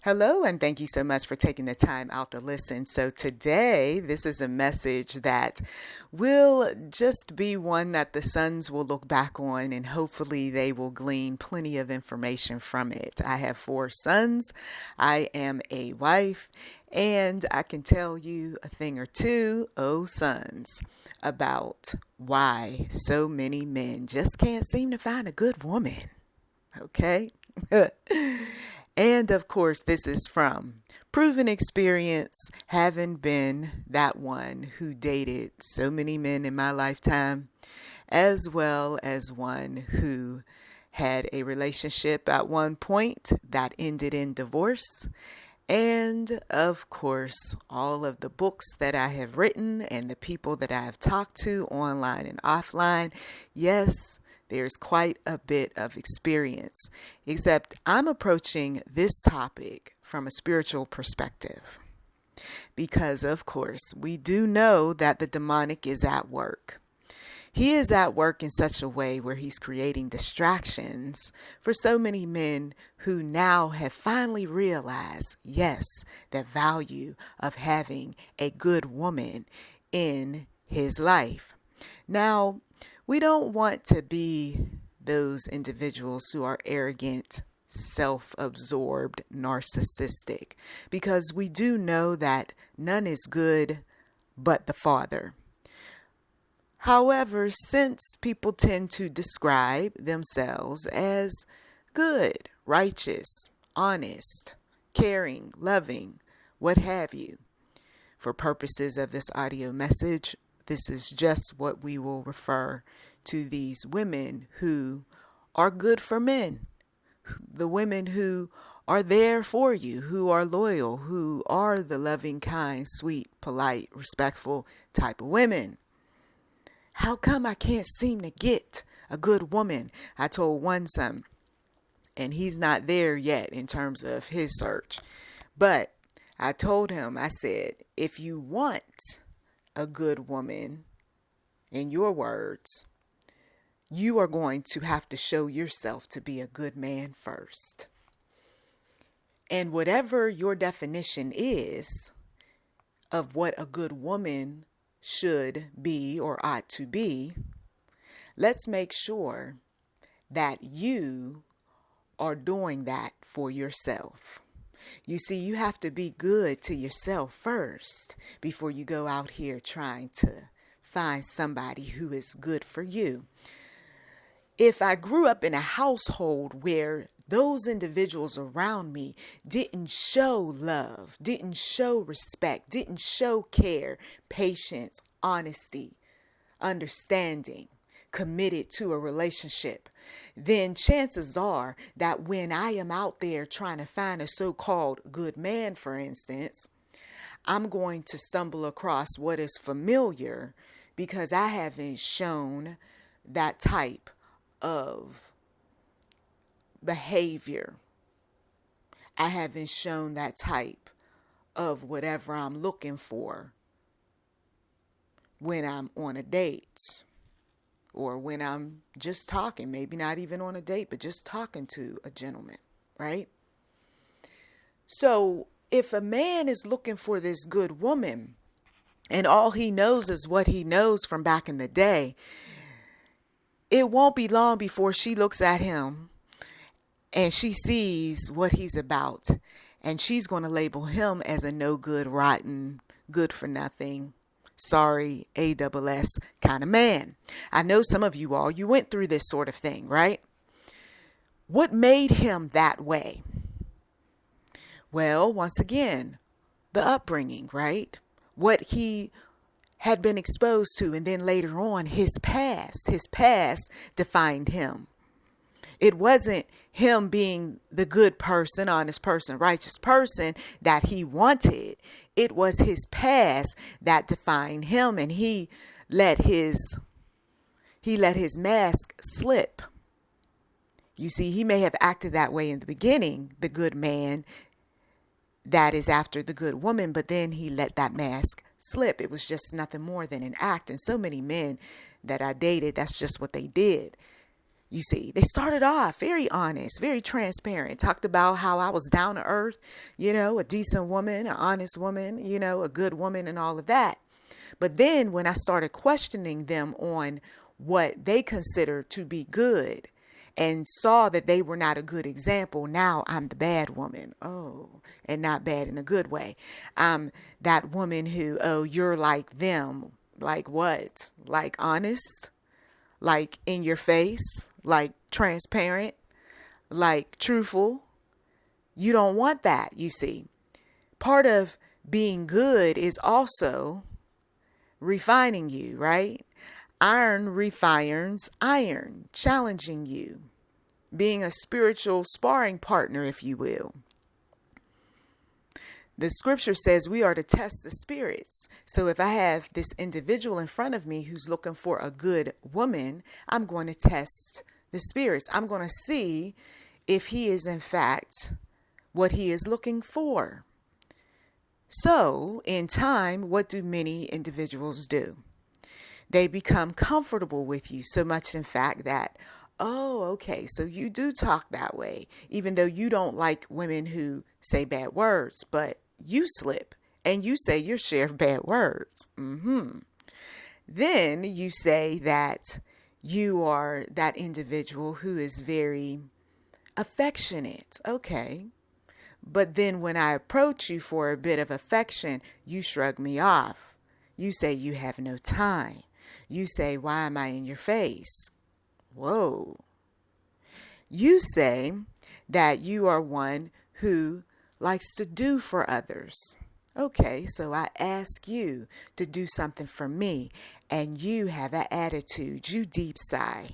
Hello, and thank you so much for taking the time out to listen. So, today, this is a message that will just be one that the sons will look back on, and hopefully, they will glean plenty of information from it. I have 4 sons, I am a wife, and I can tell you a thing or two, oh sons, about why so many men just can't seem to find a good woman. Okay? And of course, this is from proven experience, having been that one who dated so many men in my lifetime, as well as one who had a relationship at one point that ended in divorce. And of course, all of the books that I have written and the people that I have talked to online and offline. Yes, there's quite a bit of experience, except I'm approaching this topic from a spiritual perspective. Because, of course, we do know that the demonic is at work. He is at work in such a way where he's creating distractions for so many men who now have finally realized, yes, the value of having a good woman in his life. Now, we don't want to be those individuals who are arrogant, self-absorbed, narcissistic, because we do know that none is good but the Father. However, since people tend to describe themselves as good, righteous, honest, caring, loving, what have you, for purposes of this audio message, this is just what we will refer to these women who are good for men. The women who are there for you, who are loyal, who are the loving, kind, sweet, polite, respectful type of women. How come I can't seem to get a good woman? I told one son, and he's not there yet in terms of his search. But I told him, I said, if you want a good woman, in your words, you are going to have to show yourself to be a good man first. And whatever your definition is of what a good woman should be or ought to be, let's make sure that you are doing that for yourself. You see, you have to be good to yourself first before you go out here trying to find somebody who is good for you. If I grew up in a household where those individuals around me didn't show love, didn't show respect, didn't show care, patience, honesty, understanding, committed to a relationship, then chances are that when I am out there trying to find a so-called good man, for instance, I'm going to stumble across what is familiar because I haven't shown that type of behavior. I haven't shown that type of whatever I'm looking for when I'm on a date. Or when I'm just talking, maybe not even on a date, but just talking to a gentleman, right? So if a man is looking for this good woman and all he knows is what he knows from back in the day, it won't be long before she looks at him and she sees what he's about. And she's going to label him as a no good, rotten, good for nothing, sorry, ASS kind of man. I know some of you all, you went through this sort of thing, right? What made him that way? Well, once again, the upbringing, right? What he had been exposed to, and then later on, his past defined him. It wasn't him being the good person, honest person, righteous person that he wanted. It was his past that defined him, and he let his mask slip. You see, he may have acted that way in the beginning, the good man that is after the good woman, but then he let that mask slip. It was just nothing more than an act. And so many men that I dated, that's just what they did. You see, they started off very honest, very transparent, talked about how I was down to earth, a decent woman, an honest woman, a good woman and all of that. But then when I started questioning them on what they consider to be good and saw that they were not a good example, now I'm the bad woman. Oh, and not bad in a good way. I'm that woman who, oh, you're like them. Like what? Like honest? Like in your face? Like transparent? Like truthful? You don't want that, you see. Part of being good is also refining you, right? Iron refines iron, challenging you, being a spiritual sparring partner, if you will. The scripture says we are to test the spirits. So if I have this individual in front of me who's looking for a good woman, I'm going to test the spirits. I'm going to see if he is in fact what he is looking for. So in time, what do many individuals do? They become comfortable with you, so much in fact that, oh, okay, so you do talk that way, even though you don't like women who say bad words, but you slip and you say your share of bad words. Then you say that you are that individual who is very affectionate. Okay. But then when I approach you for a bit of affection, you shrug me off. You say you have no time. You say, why am I in your face? Whoa. You say that you are one who likes to do for others. Okay, so I ask you to do something for me, and you have an attitude. You deep sigh.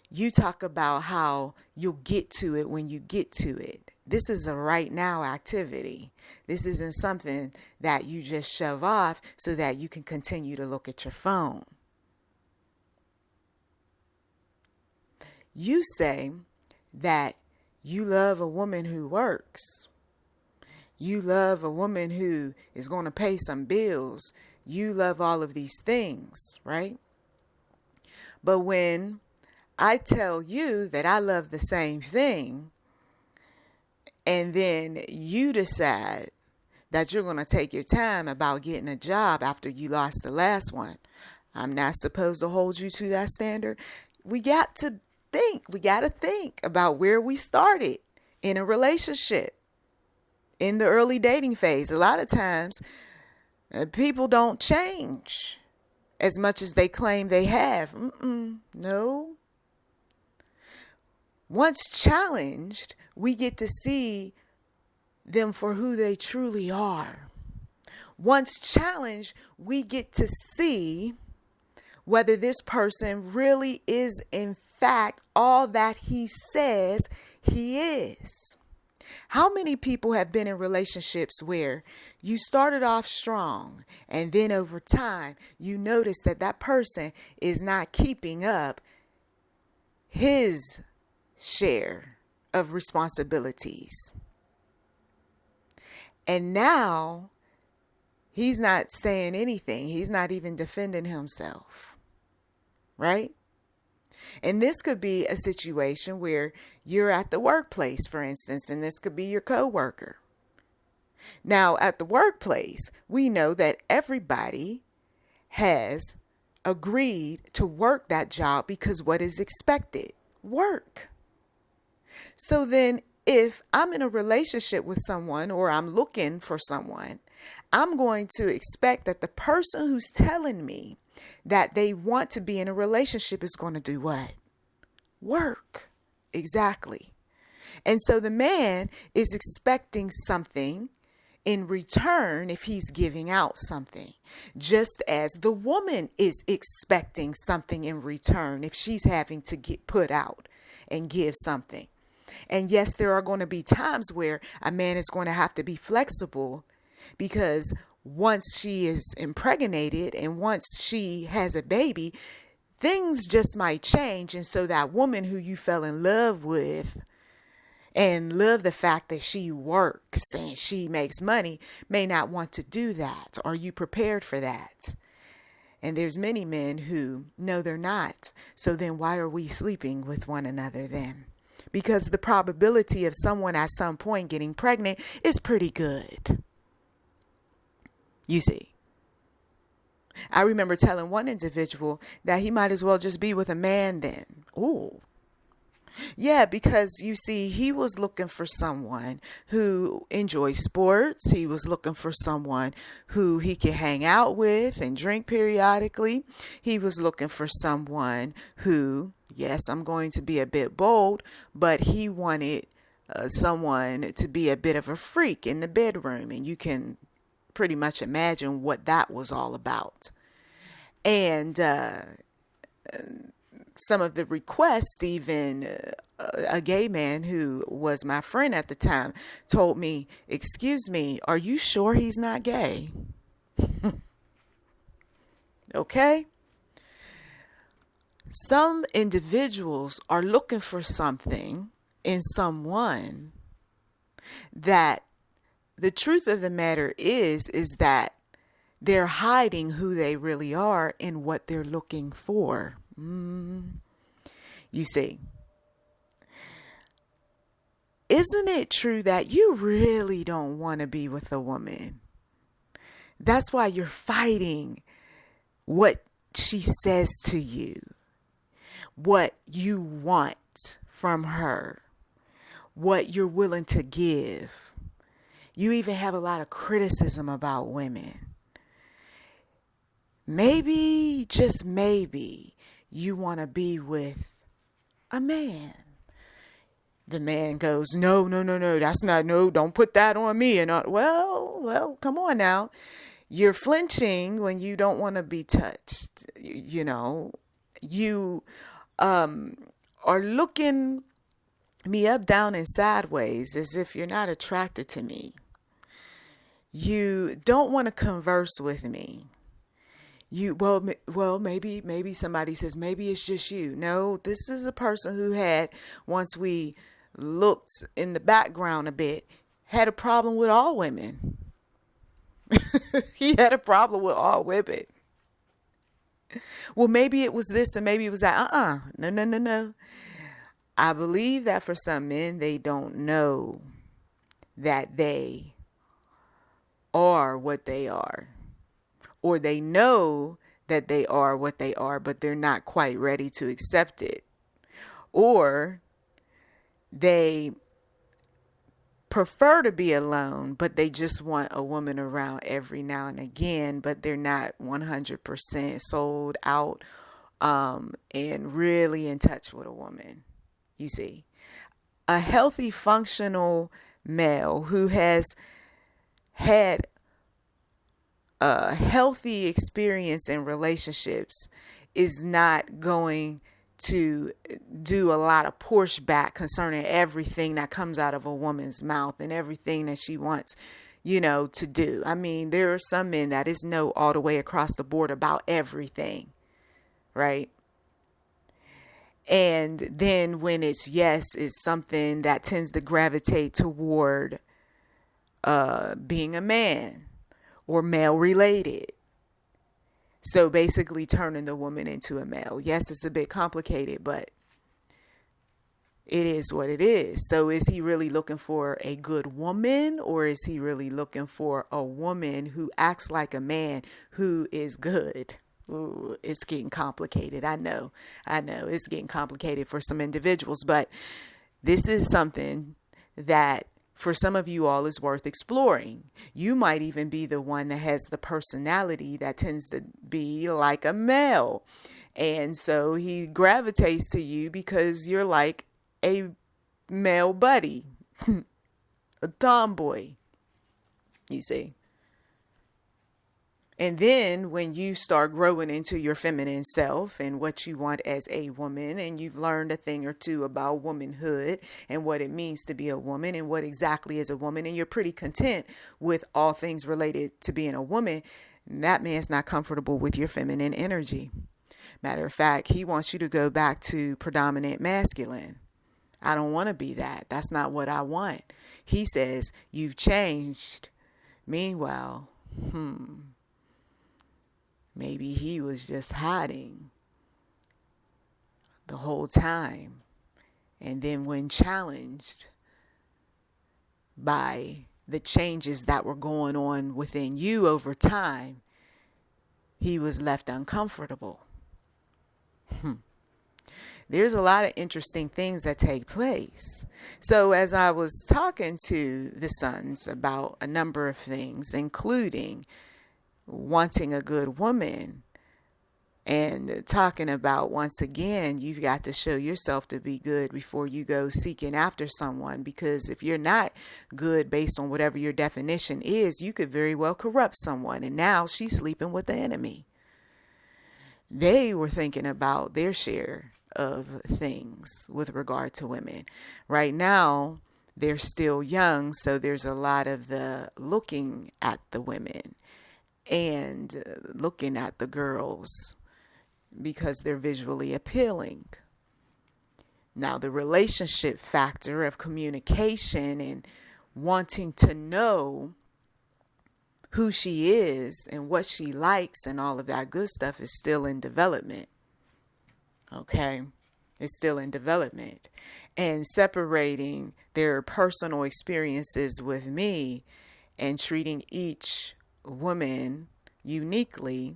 You talk about how you'll get to it when you get to it. This is a right now activity. This isn't something that you just shove off so that you can continue to look at your phone. You say that you love a woman who works. You love a woman who is going to pay some bills. You love all of these things, right? But when I tell you that I love the same thing, and then you decide that you're going to take your time about getting a job after you lost the last one, I'm not supposed to hold you to that standard. We got to think about where we started in a relationship. In the early dating phase, a lot of times people don't change as much as they claim they have. No. Once challenged, we get to see them for who they truly are. Once challenged, we get to see whether this person really is in fact all that he says he is. How many people have been in relationships where you started off strong and then over time you notice that that person is not keeping up his share of responsibilities? And now he's not saying anything. He's not even defending himself, right? And this could be a situation where you're at the workplace, for instance, and this could be your coworker. Now, at the workplace, we know that everybody has agreed to work that job because what is expected? Work. So then if I'm in a relationship with someone or I'm looking for someone, I'm going to expect that the person who's telling me that they want to be in a relationship is going to do what? Work. Exactly. And so the man is expecting something in return if he's giving out something, just as the woman is expecting something in return if she's having to get put out and give something. And yes, there are going to be times where a man is going to have to be flexible, because once she is impregnated and once she has a baby, things just might change. And so that woman who you fell in love with and love the fact that she works and she makes money may not want to do that. Are you prepared for that? And there's many men who know they're not. So then why are we sleeping with one another then? Because the probability of someone at some point getting pregnant is pretty good. You see. I remember telling one individual that he might as well just be with a man then. Ooh. Yeah, because you see, he was looking for someone who enjoys sports. He was looking for someone who he could hang out with and drink periodically. He was looking for someone who, yes, I'm going to be a bit bold, but he wanted someone to be a bit of a freak in the bedroom. And you can pretty much imagine what that was all about. And some of the requests, even a gay man who was my friend at the time told me, excuse me, are you sure he's not gay? Okay. Some individuals are looking for something in someone that the truth of the matter is that they're hiding who they really are and what they're looking for. You see, isn't it true that you really don't want to be with a woman? That's why you're fighting what she says to you, what you want from her, what you're willing to give. You even have a lot of criticism about women. Maybe, just maybe, you want to be with a man. The man goes, no, that's not, no, don't put that on me. And well, come on now. You're flinching when you don't want to be touched. You are looking me up, down, and sideways as if you're not attracted to me. You don't want to converse with me. Maybe somebody says, maybe it's just you. No, this is a person who had, once we looked in the background a bit, had a problem with all women. He had a problem with all women. Well, maybe it was this and maybe it was that. No. I believe that for some men, they don't know that they are what they are. Or they know that they are what they are, but they're not quite ready to accept it. Or they prefer to be alone, but they just want a woman around every now and again, but they're not 100% sold out and really in touch with a woman. You see, a healthy, functional male who has had a healthy experience in relationships is not going to do a lot of pushback concerning everything that comes out of a woman's mouth and everything that she wants, to do. I mean, there are some men that is no all the way across the board about everything, right? And then when it's yes, it's something that tends to gravitate toward being a man or male related. So basically turning the woman into a male. Yes, it's a bit complicated, but it is what it is. So is he really looking for a good woman, or is he really looking for a woman who acts like a man who is good? Ooh, it's getting complicated. I know it's getting complicated for some individuals, but this is something that for some of you all is worth exploring. You might even be the one that has the personality that tends to be like a male. And so he gravitates to you because you're like a male buddy, a tomboy, you see. And then when you start growing into your feminine self and what you want as a woman, and you've learned a thing or two about womanhood and what it means to be a woman and what exactly is a woman, and you're pretty content with all things related to being a woman, that man's not comfortable with your feminine energy. Matter of fact, he wants you to go back to predominant masculine. I don't want to be that. That's not what I want. He says, you've changed. Meanwhile, Maybe he was just hiding the whole time. And then when challenged by the changes that were going on within you over time, he was left uncomfortable. There's a lot of interesting things that take place. So as I was talking to the sons about a number of things, including wanting a good woman, and talking about, once again, you've got to show yourself to be good before you go seeking after someone. Because if you're not good based on whatever your definition is, you could very well corrupt someone. And now she's sleeping with the enemy. They were thinking about their share of things with regard to women. Right now, they're still young, so there's a lot of the looking at the women and looking at the girls because they're visually appealing. Now, the relationship factor of communication and wanting to know who she is and what she likes and all of that good stuff is still in development. Okay? It's still in development. And separating their personal experiences with me and treating each woman uniquely,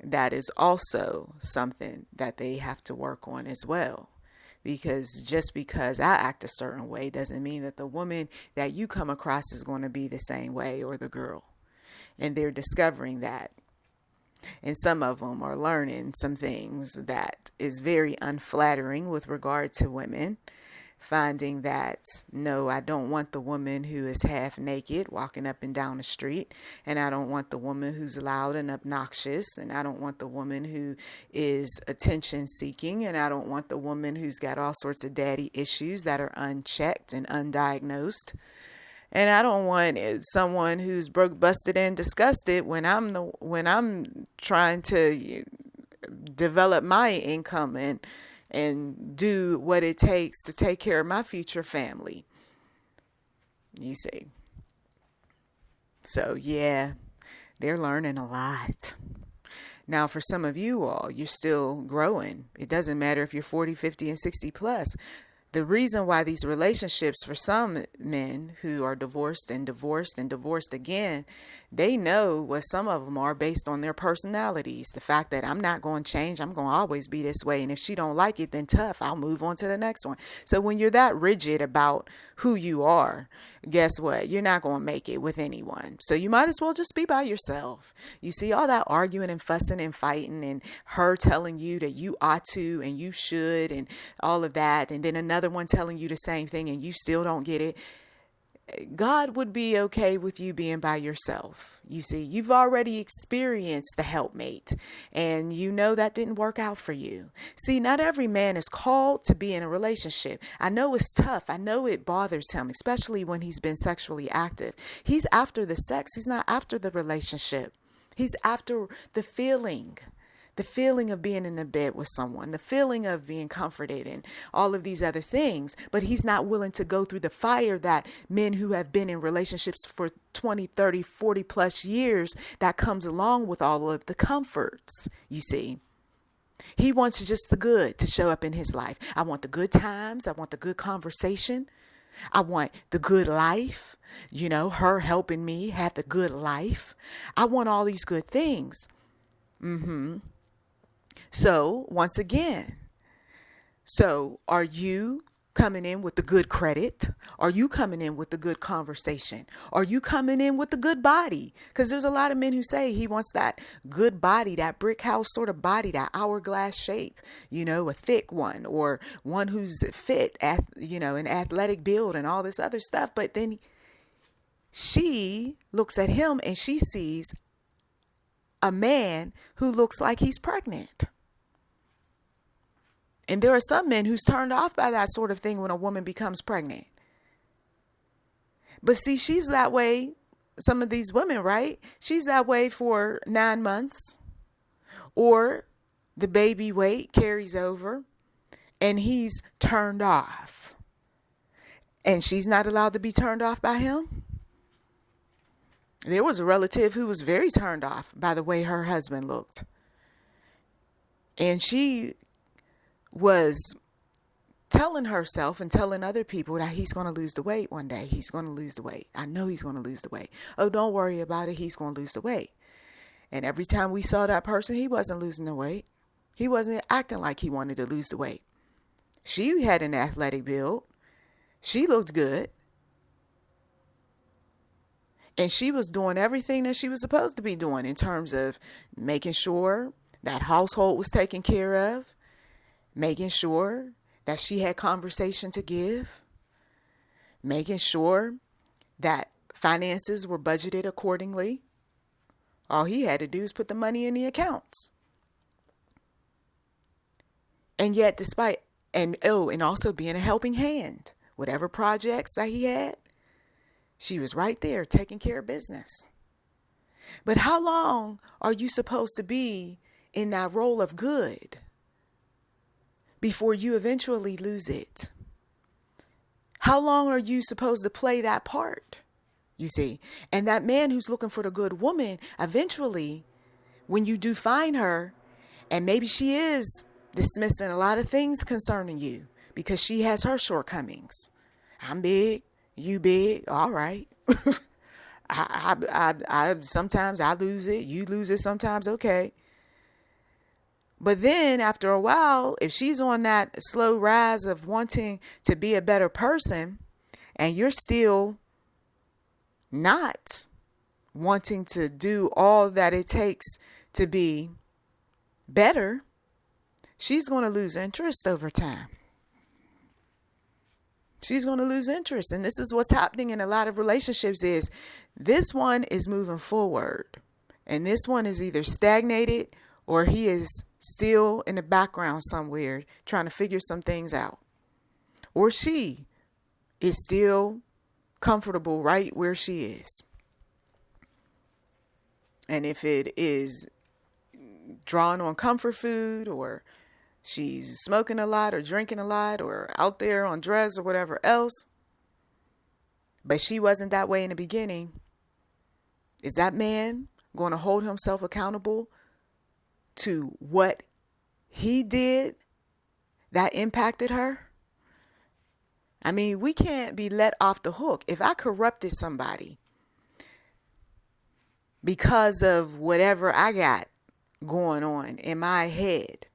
that is also something that they have to work on as well. Because just because I act a certain way doesn't mean that the woman that you come across is going to be the same way, or the girl. And they're discovering that. And some of them are learning some things that is very unflattering with regard to women. Finding that, no, I don't want the woman who is half naked walking up and down the street. And I don't want the woman who's loud and obnoxious. And I don't want the woman who is attention seeking. And I don't want the woman who's got all sorts of daddy issues that are unchecked and undiagnosed. And I don't want someone who's broke, busted, and disgusted when I'm trying to develop my income and do what it takes to take care of my future family. You see. So yeah, they're learning a lot. Now, for some of you all, you're still growing. It doesn't matter if you're 40, 50, and 60 plus. The reason why these relationships, for some men who are divorced and divorced and divorced again, they know what some of them are based on their personalities. The fact that I'm not going to change, I'm going to always be this way. And if she don't like it, then tough, I'll move on to the next one. So when you're that rigid about who you are, guess what? You're not going to make it with anyone. So you might as well just be by yourself. You see all that arguing and fussing and fighting and her telling you that you ought to and you should and all of that. And then another one telling you the same thing and you still don't get it. God would be okay with you being by yourself. You see, you've already experienced the helpmate and you know that didn't work out for you. See, not every man is called to be in a relationship. I know it's tough. I know it bothers him, especially when he's been sexually active. He's after the sex. He's not after the relationship. He's after the feeling of being in the bed with someone, the feeling of being comforted and all of these other things. But he's not willing to go through the fire that men who have been in relationships for 20, 30, 40 plus years that comes along with all of the comforts, you see. He wants just the good to show up in his life. I want the good times. I want the good conversation. I want the good life, her helping me have the good life. I want all these good things. So once again, are you coming in with the good credit? Are you coming in with the good conversation? Are you coming in with the good body? Because there's a lot of men who say he wants that good body, that brick house sort of body, that hourglass shape, a thick one or one who's fit, an athletic build and all this other stuff. But then she looks at him and she sees a man who looks like he's pregnant. And there are some men who's turned off by that sort of thing when a woman becomes pregnant. But see, she's that way. Some of these women, right? She's that way for 9 months. Or the baby weight carries over and he's turned off. And she's not allowed to be turned off by him. There was a relative who was very turned off by the way her husband looked. And she was telling herself and telling other people that he's going to lose the weight one day. He's going to lose the weight. I know he's going to lose the weight. Oh, don't worry about it. He's going to lose the weight. And every time we saw that person, he wasn't losing the weight. He wasn't acting like he wanted to lose the weight. She had an athletic build. She looked good. And she was doing everything that she was supposed to be doing in terms of making sure that household was taken care of, making sure that she had conversation to give, making sure that finances were budgeted accordingly. All he had to do is put the money in the accounts. And yet, despite, and also being a helping hand, whatever projects that he had, she was right there taking care of business. But how long are you supposed to be in that role of good before you eventually lose it? How long are you supposed to play that part? You see, and that man who's looking for the good woman, eventually, when you do find her, and maybe she is dismissing a lot of things concerning you because she has her shortcomings. I'm big. You big, all right. I sometimes I lose it. You lose it sometimes. Okay. But then after a while, if she's on that slow rise of wanting to be a better person and you're still not wanting to do all that it takes to be better, she's going to lose interest over time. She's going to lose interest. And this is what's happening in a lot of relationships is this one is moving forward and this one is either stagnated or he is still in the background somewhere trying to figure some things out. Or she is still comfortable right where she is. And if it is drawn on comfort food or she's smoking a lot or drinking a lot or out there on drugs or whatever else, but she wasn't that way in the beginning, is that man going to hold himself accountable to what he did that impacted her? I mean, we can't be let off the hook. If I corrupted somebody because of whatever I got going on in my head,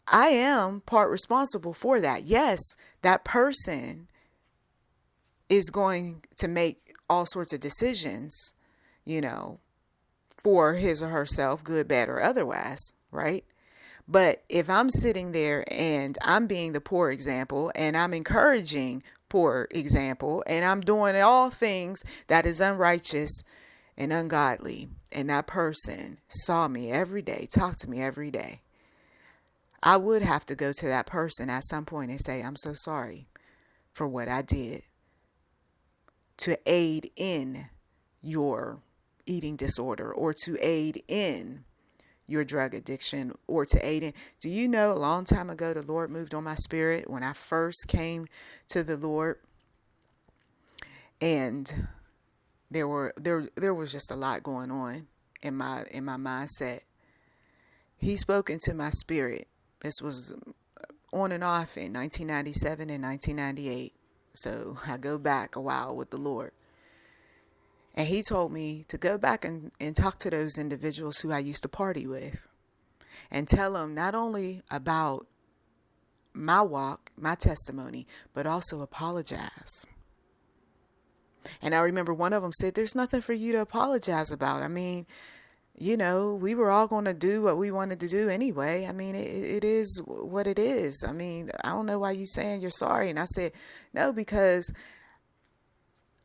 I am part responsible for that. Yes, that person is going to make all sorts of decisions, for his or herself, good, bad, or otherwise, right? But if I'm sitting there and I'm being the poor example and I'm encouraging poor example and I'm doing all things that is unrighteous and ungodly, and that person saw me every day, talked to me every day, I would have to go to that person at some point and say, I'm so sorry for what I did to aid in your eating disorder or to aid in your drug addiction or to aid in. Do you know a long time ago, the Lord moved on my spirit when I first came to the Lord, and there was just a lot going on in my mindset. He spoke into my spirit. This was on and off in 1997 and 1998. So I go back a while with the Lord. And he told me to go back and talk to those individuals who I used to party with and tell them not only about my walk, my testimony, but also apologize. And I remember one of them said, there's nothing for you to apologize about. I mean, we were all going to do what we wanted to do anyway. I mean, it is what it is. I mean, I don't know why you're saying you're sorry. And I said, no, because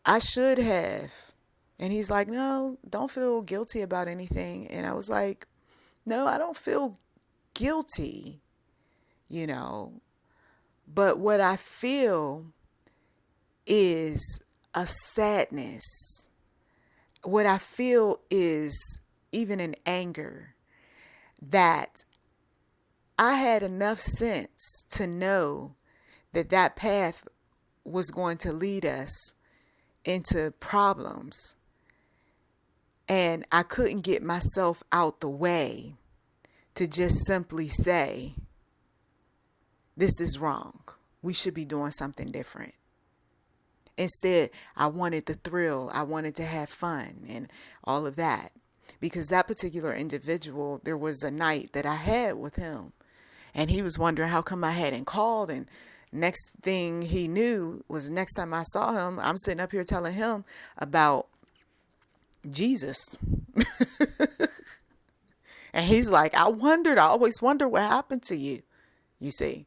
I should have. And he's like, no, don't feel guilty about anything. And I was like, no, I don't feel guilty, but what I feel is a sadness. What I feel is even an anger that I had enough sense to know that path was going to lead us into problems And I couldn't get myself out the way to just simply say, this is wrong. We should be doing something different. Instead, I wanted the thrill. I wanted to have fun and all of that. Because that particular individual, there was a night that I had with him. And he was wondering how come I hadn't called. And next thing he knew was next time I saw him, I'm sitting up here telling him about Jesus. And he's like, I always wonder what happened to you. You see.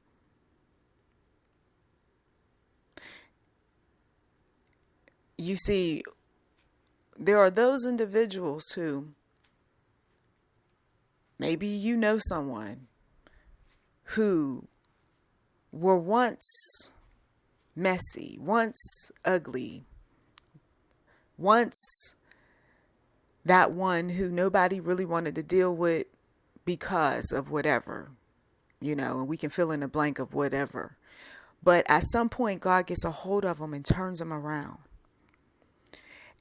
You see, there are those individuals who, maybe you know someone who were once messy, once ugly, once that one who nobody really wanted to deal with because of whatever, and we can fill in the blank of whatever. But at some point, God gets a hold of them and turns them around.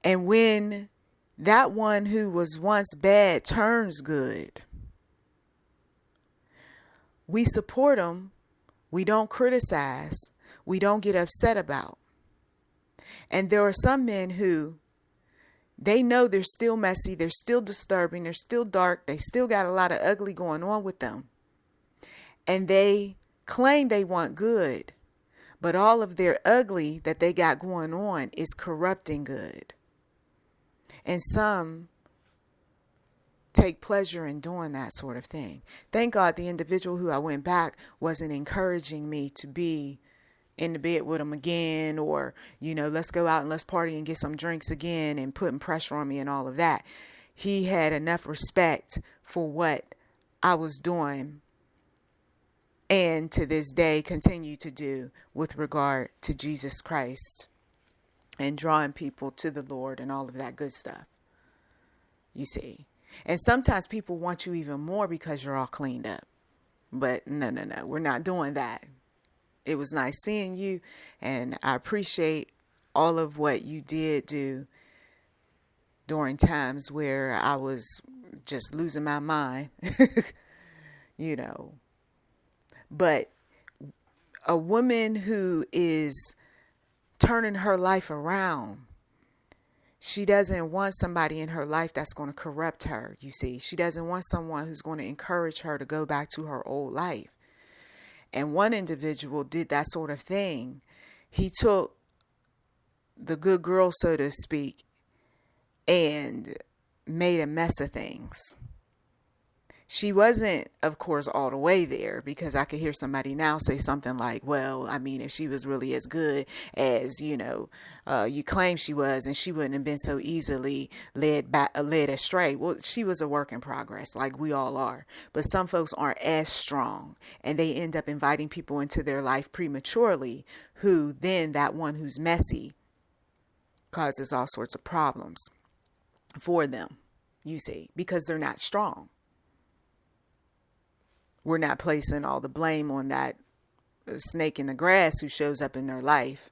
And when that one who was once bad turns good, we support them. We don't criticize. We don't get upset about. And there are some men who, they know they're still messy. They're still disturbing. They're still dark. They still got a lot of ugly going on with them. And they claim they want good. But all of their ugly that they got going on is corrupting good. And some take pleasure in doing that sort of thing. Thank God the individual who I went back wasn't encouraging me to be in the bed with him again, or, let's go out and let's party and get some drinks again, and putting pressure on me and all of that. He had enough respect for what I was doing, and to this day continue to do with regard to Jesus Christ and drawing people to the Lord and all of that good stuff. You see. And sometimes people want you even more because you're all cleaned up. But no, we're not doing that. It was nice seeing you, and I appreciate all of what you did do during times where I was just losing my mind, But a woman who is turning her life around, she doesn't want somebody in her life that's going to corrupt her, you see. She doesn't want someone who's going to encourage her to go back to her old life. And one individual did that sort of thing. He took the good girl, so to speak, and made a mess of things. She wasn't, of course, all the way there, because I could hear somebody now say something like, well, I mean, if she was really as good as, you claim she was, and she wouldn't have been so easily led astray. Well, she was a work in progress, like we all are. But some folks aren't as strong, and they end up inviting people into their life prematurely, who then that one who's messy causes all sorts of problems for them, you see, because they're not strong. We're not placing all the blame on that snake in the grass who shows up in their life.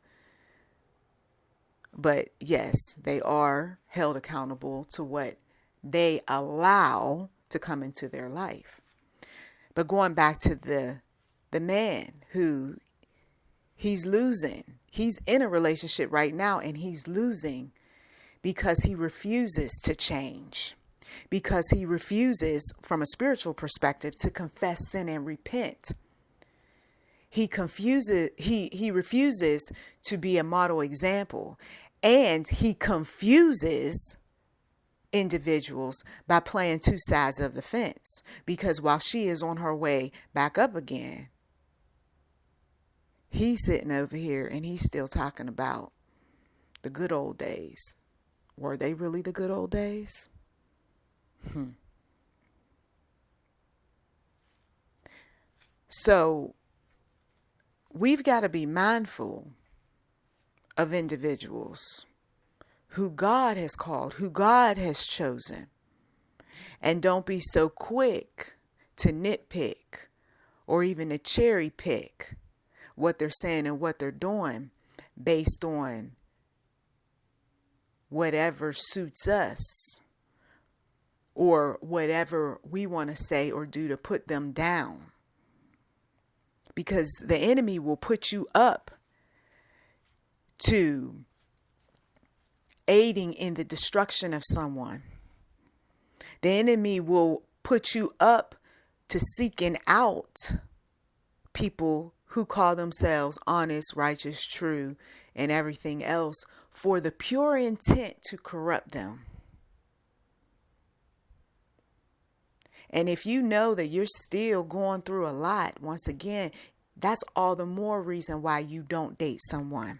But yes, they are held accountable to what they allow to come into their life. But going back to the man who he's losing. He's in a relationship right now, and he's losing because he refuses to change. Because he refuses, from a spiritual perspective, to confess sin and repent. He refuses to be a model example, and he confuses individuals by playing two sides of the fence. Because while she is on her way back up again, he's sitting over here and he's still talking about the good old days. Were they really the good old days? So we've got to be mindful of individuals who God has called, who God has chosen. And don't be so quick to nitpick or even to cherry pick what they're saying and what they're doing based on whatever suits us or whatever we want to say or do to put them down. Because the enemy will put you up to aiding in the destruction of someone. The enemy will put you up to seeking out people who call themselves honest, righteous, true, and everything else for the pure intent to corrupt them. And if you know that you're still going through a lot, once again, that's all the more reason why you don't date someone.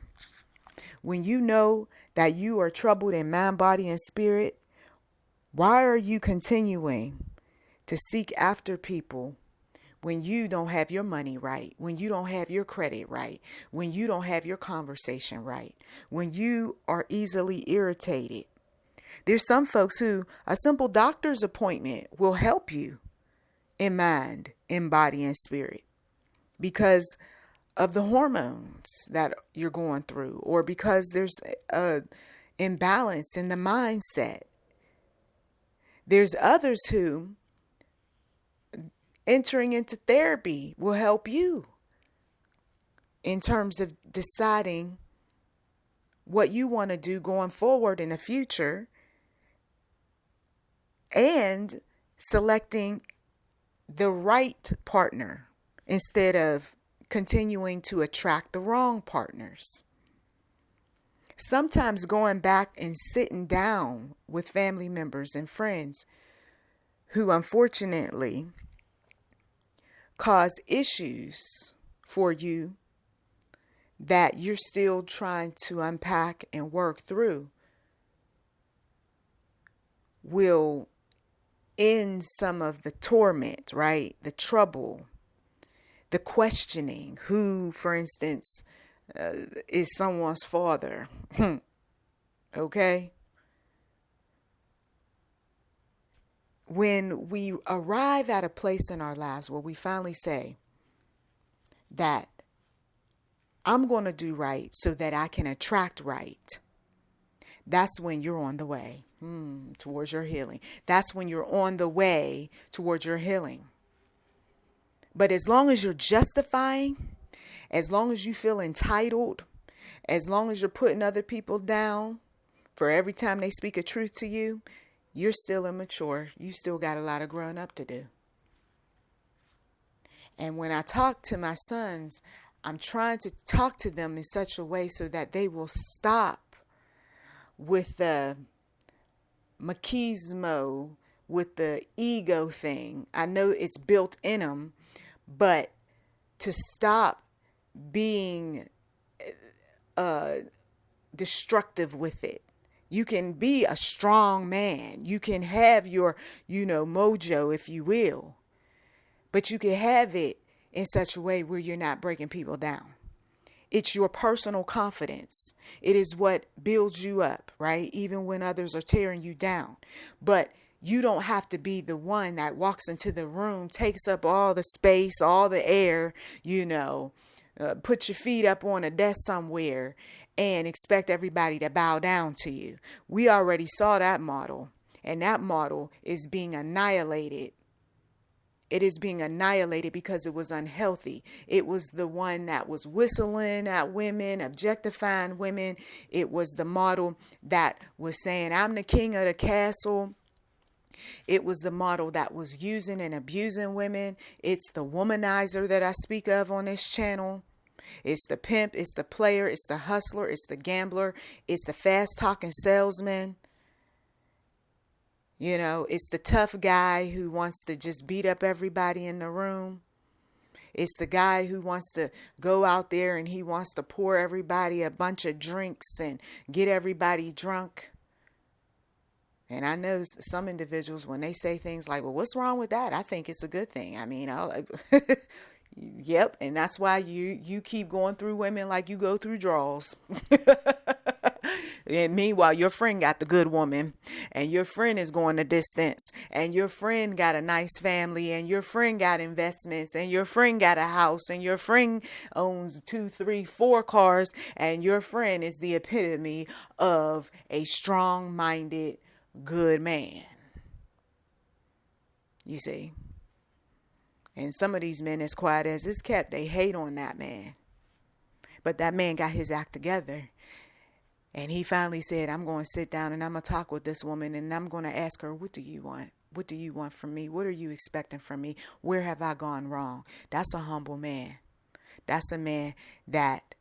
When you know that you are troubled in mind, body, and spirit, why are you continuing to seek after people when you don't have your money right, when you don't have your credit right, when you don't have your conversation right, when you are easily irritated? There's some folks who a simple doctor's appointment will help you in mind, in body, and spirit because of the hormones that you're going through, or because there's a imbalance in the mindset. There's others who entering into therapy will help you in terms of deciding what you want to do going forward in the future and selecting the right partner instead of continuing to attract the wrong partners. Sometimes going back and sitting down with family members and friends who unfortunately cause issues for you that you're still trying to unpack and work through will end some of the torment, right? The trouble, the questioning. Who, for instance, is someone's father? Okay? When we arrive at a place in our lives where we finally say that I'm going to do right so that I can attract right, that's when you're on the way towards your healing. That's when you're on the way towards your healing. But as long as you're justifying, as long as you feel entitled, as long as you're putting other people down for every time they speak a truth to you, you're still immature. You still got a lot of growing up to do. And when I talk to my sons, I'm trying to talk to them in such a way so that they will stop with the machismo, with the ego thing. I know it's built in them, but to stop being destructive with it. You can be a strong man. You can have your, mojo, if you will. But you can have it in such a way where you're not breaking people down. It's your personal confidence. It is what builds you up, right? Even when others are tearing you down. But you don't have to be the one that walks into the room, takes up all the space, all the air, put your feet up on a desk somewhere and expect everybody to bow down to you. We already saw that model, and that model is being annihilated. It is being annihilated because it was unhealthy. It was the one that was whistling at women, objectifying women. It was the model that was saying, I'm the king of the castle. It was the model that was using and abusing women. It's the womanizer that I speak of on this channel. It's the pimp, it's the player, it's the hustler, it's the gambler, it's the fast talking salesman. It's the tough guy who wants to just beat up everybody in the room. It's the guy who wants to go out there and he wants to pour everybody a bunch of drinks and get everybody drunk. And I know some individuals, when they say things like, well, what's wrong with that? I think it's a good thing. I mean, yep. And that's why you keep going through women like you go through draws. And meanwhile, your friend got the good woman, and your friend is going the distance, and your friend got a nice family, and your friend got investments, and your friend got a house, and your friend owns 2, 3, 4 cars, and your friend is the epitome of a strong-minded, good man. you see. And some of these men, as quiet as it's kept, they hate on that man. But that man got his act together. And he finally said, I'm going to sit down and I'm going to talk with this woman and I'm going to ask her, what do you want? What do you want from me? What are you expecting from me? Where have I gone wrong? That's a humble man. That's a man that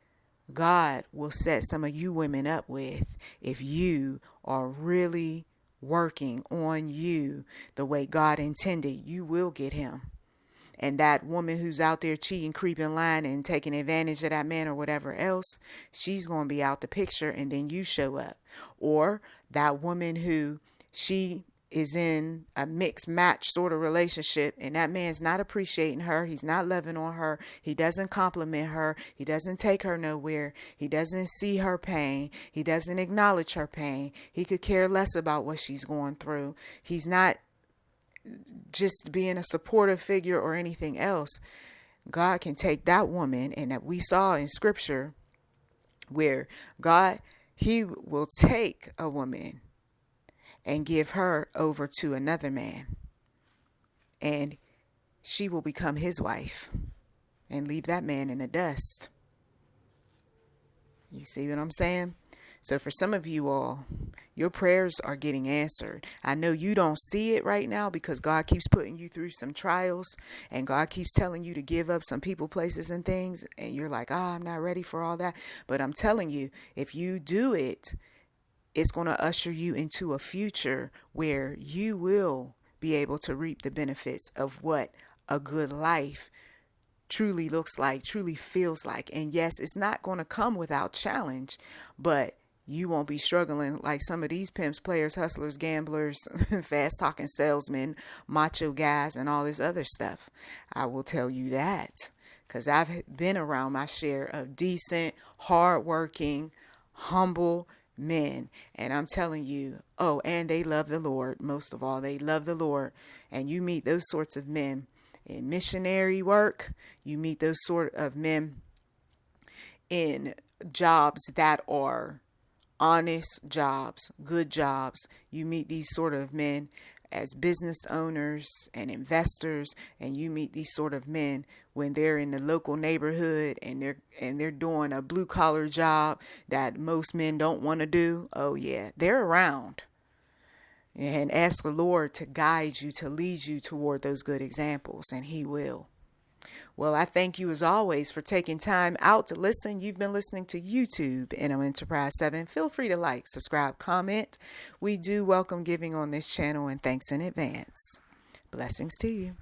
God will set some of you women up with if you are really working on you the way God intended. You will get him. And that woman who's out there cheating, creeping, lying, and taking advantage of that man or whatever else, she's going to be out the picture and then you show up. Or that woman who she is in a mixed match sort of relationship and that man's not appreciating her. He's not loving on her. He doesn't compliment her. He doesn't take her nowhere. He doesn't see her pain. He doesn't acknowledge her pain. He could care less about what she's going through. He's not just being a supportive figure or anything else. God can take that woman, and that we saw in scripture where God, he will take a woman and give her over to another man, and she will become his wife and leave that man in the dust. You see what I'm saying? So for some of you all, your prayers are getting answered. I know you don't see it right now because God keeps putting you through some trials and God keeps telling you to give up some people, places, and things. And you're like, I'm not ready for all that. But I'm telling you, if you do it, it's going to usher you into a future where you will be able to reap the benefits of what a good life truly looks like, truly feels like. And yes, it's not going to come without challenge, but you won't be struggling like some of these pimps, players, hustlers, gamblers, fast talking salesmen, macho guys, and all this other stuff. I will tell you that because I've been around my share of decent, hardworking, humble men. And I'm telling you, and they love the Lord. Most of all, they love the Lord. And you meet those sorts of men in missionary work. You meet those sort of men in jobs that are honest jobs, good jobs. You meet these sort of men as business owners and investors, and you meet these sort of men when they're in the local neighborhood and they're doing a blue collar job that most men don't want to do. Oh yeah, they're around. And ask the Lord to guide you, to lead you toward those good examples, and he will. Well, I thank you as always for taking time out to listen. You've been listening to YouTube and on Enterprise 7. Feel free to like, subscribe, comment. We do welcome giving on this channel, and thanks in advance. Blessings to you.